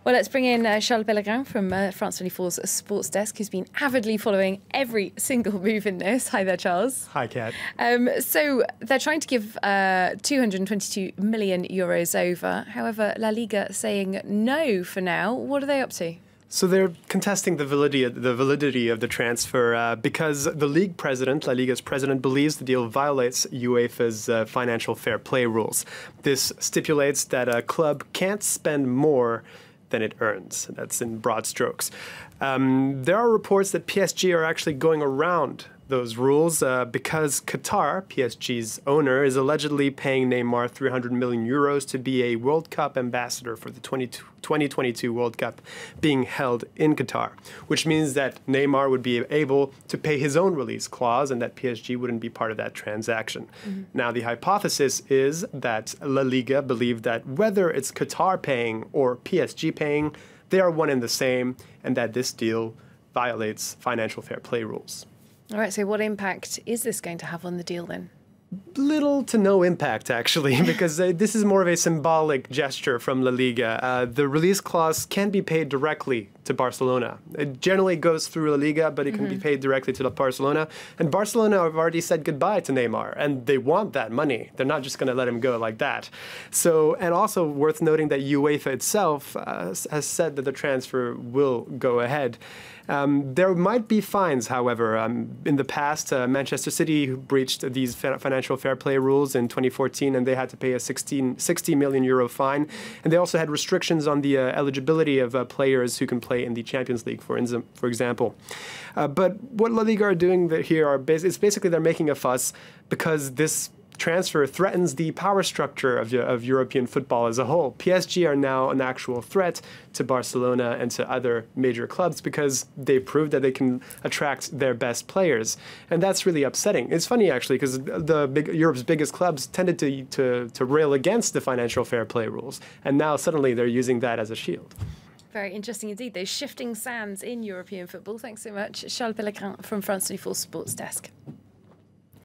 Well, let's bring in Charles Pellegrin from France 24's sports desk, who's been avidly following every single move in this. Hi there, Charles. Hi, Kat. So they're trying to give 222 million euros over. However, La Liga saying no for now. What are they up to? So they're contesting the validity of the transfer because the league president, La Liga's president, believes the deal violates UEFA's financial fair play rules. This stipulates that a club can't spend more than it earns. That's in broad strokes. There are reports that PSG are actually going around those rules because Qatar, PSG's owner, is allegedly paying Neymar 300 million euros to be a World Cup ambassador for the 2022 World Cup being held in Qatar, which means that Neymar would be able to pay his own release clause and that PSG wouldn't be part of that transaction. Now, the hypothesis is that La Liga believe that whether it's Qatar paying or PSG paying, they are one and the same, and that this deal violates financial fair play rules. All right, so what impact is this going to have on the deal then? Little to no impact, actually, because this is more of a symbolic gesture from La Liga. The release clause can be paid directly to Barcelona. It generally goes through La Liga, but it can be paid directly to Barcelona. And Barcelona have already said goodbye to Neymar, and they want that money. They're not just going to let him go like that. So, and also worth noting that UEFA itself has said that the transfer will go ahead. There might be fines, however. In the past, Manchester City breached these financial fair play rules in 2014, and they had to pay a 60 million euro fine. And they also had restrictions on the eligibility of players who can play in the Champions League, for example. But what La Liga are doing here is basically they're making a fuss because this transfer threatens the power structure of European football as a whole. PSG are now an actual threat to Barcelona and to other major clubs because they proved that they can attract their best players. And that's really upsetting. It's funny, actually, because Europe's biggest clubs tended to rail against the financial fair play rules. And now suddenly they're using that as a shield. Very interesting indeed. Those shifting sands in European football. Thanks so much, Charles Pellegrin from France 24 Sports Desk.